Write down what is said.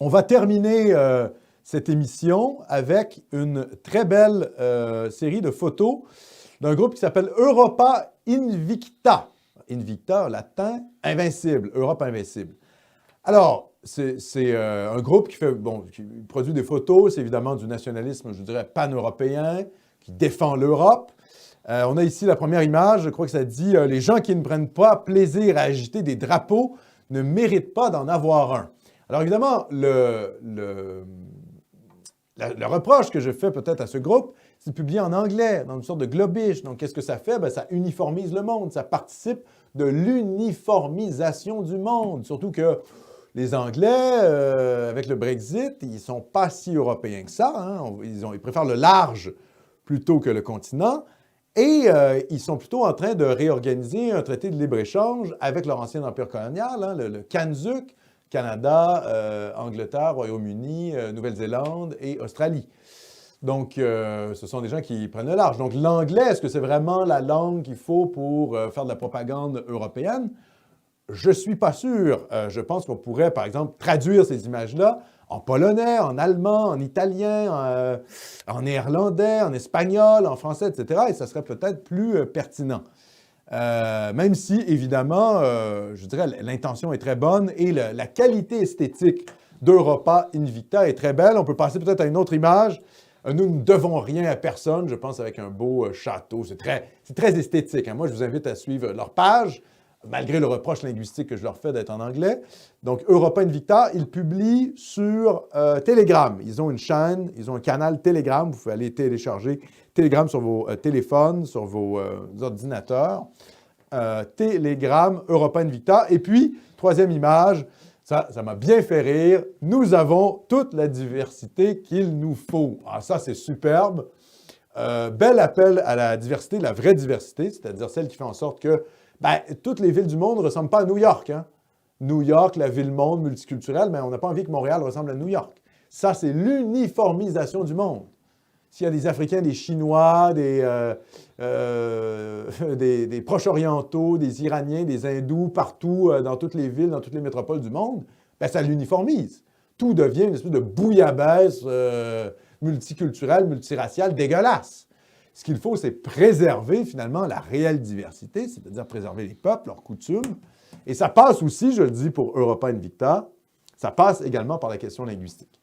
On va terminer cette émission avec une très belle série de photos d'un groupe qui s'appelle Europa Invicta. Invicta, latin, invincible, Europe invincible. Alors, c'est un groupe qui produit des photos, c'est évidemment du nationalisme, je dirais, pan-européen, qui défend l'Europe. On a ici la première image, je crois que ça dit « Les gens qui ne prennent pas plaisir à agiter des drapeaux ne méritent pas d'en avoir un ». Alors évidemment, le reproche que je fais peut-être à ce groupe, c'est de publier en anglais, dans une sorte de globish. Donc qu'est-ce que ça fait? Bien, ça uniformise le monde, ça participe de l'uniformisation du monde. Surtout que les Anglais, avec le Brexit, ils ne sont pas si européens que ça. Hein? Ils préfèrent le large plutôt que le continent. Et ils sont plutôt en train de réorganiser un traité de libre-échange avec leur ancien empire colonial, hein, le CANZUK, Canada, Angleterre, Royaume-Uni, Nouvelle-Zélande et Australie. Donc, ce sont des gens qui prennent le large. Donc, l'anglais, est-ce que c'est vraiment la langue qu'il faut pour faire de la propagande européenne? Je ne suis pas sûr. Je pense qu'on pourrait, par exemple, traduire ces images-là en polonais, en allemand, en italien, en néerlandais, en espagnol, en français, etc. Et ça serait peut-être plus pertinent. Même si, évidemment, je dirais, l'intention est très bonne et la qualité esthétique d'Europa Invicta est très belle. On peut passer peut-être à une autre image. Nous ne devons rien à personne, je pense, avec un beau château. C'est très esthétique. Hein. Moi, je vous invite à suivre leur page, malgré le reproche linguistique que je leur fais d'être en anglais. Donc, Europa Invicta, ils publient sur Telegram. Ils ont une chaîne, ils ont un canal Telegram. Vous pouvez aller télécharger Telegram sur vos téléphones, sur vos ordinateurs. Telegram, Europa Invicta. Et puis, troisième image, ça m'a bien fait rire. Nous avons toute la diversité qu'il nous faut. Ah, ça, c'est superbe. Bel appel à la diversité, la vraie diversité, c'est-à-dire celle qui fait en sorte que toutes les villes du monde ne ressemblent pas à New York. Hein? New York, la ville-monde multiculturelle, mais on n'a pas envie que Montréal ressemble à New York. Ça, c'est l'uniformisation du monde. S'il y a des Africains, des Chinois, des Proches-Orientaux, des Iraniens, des Hindous, partout, dans toutes les villes, dans toutes les métropoles du monde, ça l'uniformise. Tout devient une espèce de bouillabaisse multiculturelle, multiraciale, dégueulasse. Ce qu'il faut, c'est préserver finalement la réelle diversité, c'est-à-dire préserver les peuples, leurs coutumes. Et ça passe aussi, je le dis pour Europa Invicta, ça passe également par la question linguistique.